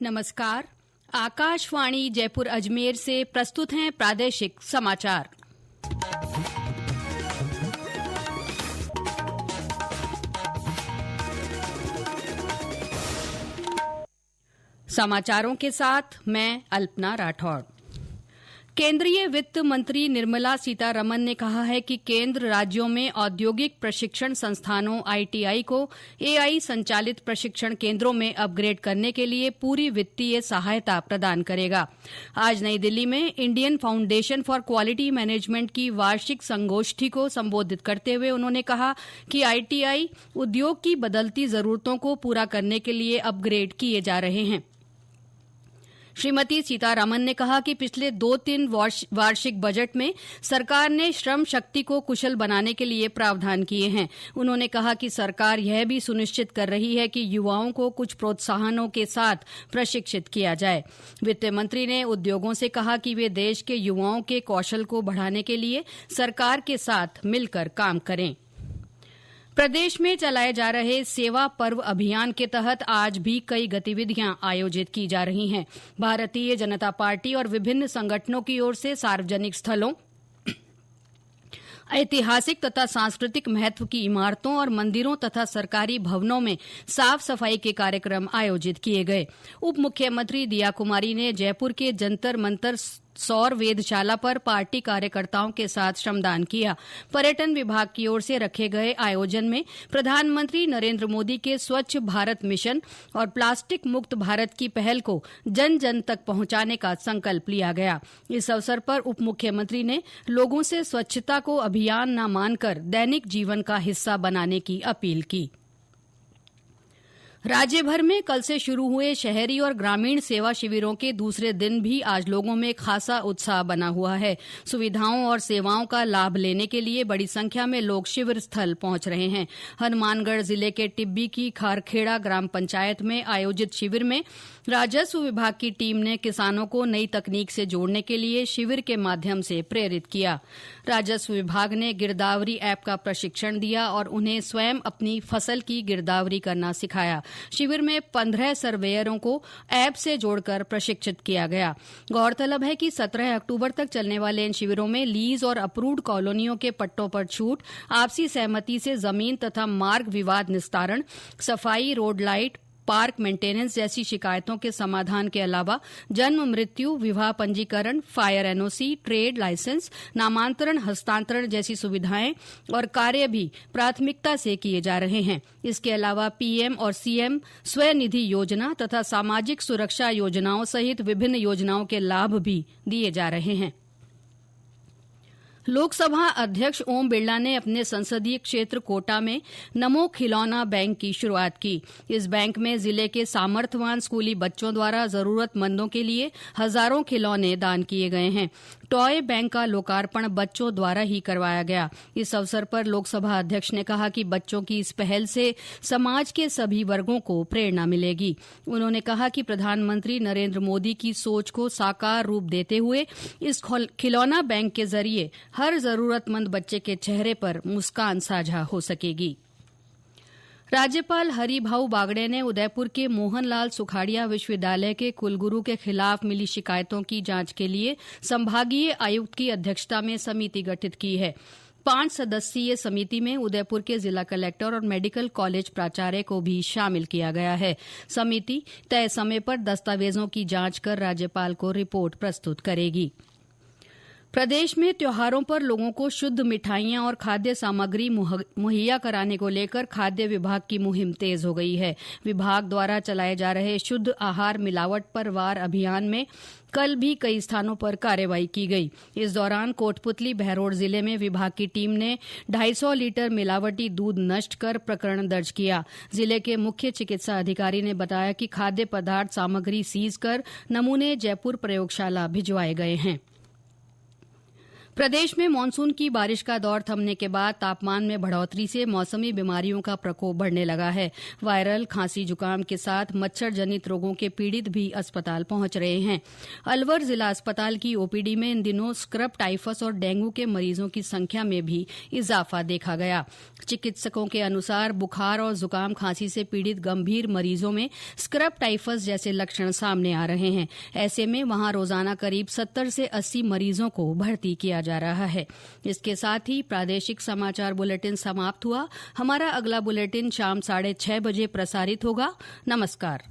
नमस्कार। आकाशवाणी जयपुर अजमेर से प्रस्तुत हैं प्रादेशिक समाचार। समाचारों के साथ मैं अल्पना राठौड़। केंद्रीय वित्त मंत्री निर्मला सीतारमण ने कहा है कि केंद्र राज्यों में औद्योगिक प्रशिक्षण संस्थानों आईटीआई को एआई संचालित प्रशिक्षण केंद्रों में अपग्रेड करने के लिए पूरी वित्तीय सहायता प्रदान करेगा। आज नई दिल्ली में Indian foundation for quality management की वार्षिक संगोष्ठी को संबोधित करते हुए उन्होंने कहा कि आईटीआई उद्योग की बदलती जरूरतों को पूरा करने के लिए अपग्रेड किए जा रहे हैं। श्रीमती सीतारमण ने कहा कि पिछले 2-3 वार्षिक बजट में सरकार ने श्रम शक्ति को कुशल बनाने के लिए प्रावधान किए हैं। उन्होंने कहा कि सरकार यह भी सुनिश्चित कर रही है कि युवाओं को कुछ प्रोत्साहनों के साथ प्रशिक्षित किया जाए। वित्त मंत्री ने उद्योगों से कहा कि वे देश के युवाओं के कौशल को बढ़ाने के लिए सरकार के साथ मिलकर काम करें। प्रदेश में चलाए जा रहे सेवा पर्व अभियान के तहत आज भी कई गतिविधियां आयोजित की जा रही हैं। भारतीय जनता पार्टी और विभिन्न संगठनों की ओर से सार्वजनिक स्थलों, ऐतिहासिक तथा सांस्कृतिक महत्व की इमारतों और मंदिरों तथा सरकारी भवनों में साफ सफाई के कार्यक्रम आयोजित किए गए। उप मुख्यमंत्री दिया कुमारी ने जयपुर के जंतर मंतर सौर वेधशाला पर पार्टी कार्यकर्ताओं के साथ श्रमदान किया। पर्यटन विभाग की ओर से रखे गए आयोजन में प्रधानमंत्री नरेंद्र मोदी के स्वच्छ भारत मिशन और प्लास्टिक मुक्त भारत की पहल को जन जन तक पहुंचाने का संकल्प लिया गया। इस अवसर पर उप मुख्यमंत्री ने लोगों से स्वच्छता को अभियान न मानकर दैनिक जीवन का हिस्सा बनाने की अपील की। राज्य भर में कल से शुरू हुए शहरी और ग्रामीण सेवा शिविरों के दूसरे दिन भी आज लोगों में खासा उत्साह बना हुआ है। सुविधाओं और सेवाओं का लाभ लेने के लिए बड़ी संख्या में लोग शिविर स्थल पहुंच रहे हैं। हनुमानगढ़ जिले के टिब्बी की खारखेड़ा ग्राम पंचायत में आयोजित शिविर में राजस्व विभाग की टीम ने किसानों को नई तकनीक से जोड़ने के लिए शिविर के माध्यम से प्रेरित किया। राजस्व विभाग ने गिरदावरी ऐप का प्रशिक्षण दिया और उन्हें स्वयं अपनी फसल की गिरदावरी करना सिखाया। शिविर में 15 सर्वेयरों को ऐप से जोड़कर प्रशिक्षित किया गया। गौरतलब है कि 17 अक्टूबर तक चलने वाले इन शिविरों में लीज और अप्रूव्ड कॉलोनियों के पट्टों पर छूट, आपसी सहमति से जमीन तथा मार्ग विवाद निस्तारण, सफाई, रोड लाइट, पार्क मेंटेनेंस जैसी शिकायतों के समाधान के अलावा जन्म मृत्यु, विवाह पंजीकरण, फायर एनओसी, ट्रेड लाइसेंस, नामांतरण, हस्तांतरण जैसी सुविधाएं और कार्य भी प्राथमिकता से किए जा रहे हैं। इसके अलावा पीएम और सीएम स्वनिधि योजना तथा सामाजिक सुरक्षा योजनाओं सहित विभिन्न योजनाओं के लाभ भी दिए जा रहे हैं। लोकसभा अध्यक्ष ओम बिरला ने अपने संसदीय क्षेत्र कोटा में नमो खिलौना बैंक की शुरुआत की। इस बैंक में जिले के सामर्थ्यवान स्कूली बच्चों द्वारा जरूरतमंदों के लिए हजारों खिलौने दान किए गए हैं। टॉय बैंक का लोकार्पण बच्चों द्वारा ही करवाया गया। इस अवसर पर लोकसभा अध्यक्ष ने कहा कि बच्चों की इस पहल से समाज के सभी वर्गों को प्रेरणा मिलेगी। उन्होंने कहा कि प्रधानमंत्री नरेंद्र मोदी की सोच को साकार रूप देते हुए इस खिलौना बैंक के जरिए हर जरूरतमंद बच्चे के चेहरे पर मुस्कान साझा हो सकेगी। राज्यपाल हरिभाऊ बागड़े ने उदयपुर के मोहनलाल सुखाड़िया विश्वविद्यालय के कुलगुरू के खिलाफ मिली शिकायतों की जांच के लिए संभागीय आयुक्त की अध्यक्षता में समिति गठित की है। 5 सदस्यीय समिति में उदयपुर के जिला कलेक्टर और मेडिकल कॉलेज प्राचार्य को भी शामिल किया गया है। समिति तय समय पर दस्तावेजों की जांच कर राज्यपाल को रिपोर्ट प्रस्तुत करेगी। प्रदेश में त्योहारों पर लोगों को शुद्ध मिठाइयां और खाद्य सामग्री मुहैया कराने को लेकर खाद्य विभाग की मुहिम तेज हो गई है। विभाग द्वारा चलाए जा रहे शुद्ध आहार मिलावट पर वार अभियान में कल भी कई स्थानों पर कार्रवाई की गई। इस दौरान कोटपुतली बहरोड जिले में विभाग की टीम ने 250 लीटर मिलावटी दूध नष्ट कर प्रकरण दर्ज किया। जिले के मुख्य चिकित्सा अधिकारी ने बताया कि खाद्य पदार्थ सामग्री सीज कर नमूने जयपुर प्रयोगशाला भिजवाए गए हैं। प्रदेश में मानसून की बारिश का दौर थमने के बाद तापमान में बढ़ोतरी से मौसमी बीमारियों का प्रकोप बढ़ने लगा है। वायरल खांसी जुकाम के साथ मच्छर जनित रोगों के पीड़ित भी अस्पताल पहुंच रहे हैं। अलवर जिला अस्पताल की ओपीडी में इन दिनों स्क्रब टाइफस और डेंगू के मरीजों की संख्या में भी इजाफा देखा गया। चिकित्सकों के अनुसार बुखार और जुकाम खांसी से पीड़ित गंभीर मरीजों में स्क्रब टाइफस जैसे लक्षण सामने आ रहे हैं। ऐसे में वहां रोजाना करीब 70 से 80 मरीजों को भर्ती किया जा रहा है। इसके साथ ही प्रादेशिक समाचार बुलेटिन समाप्त हुआ। हमारा अगला बुलेटिन शाम 6:30 बजे प्रसारित होगा। नमस्कार।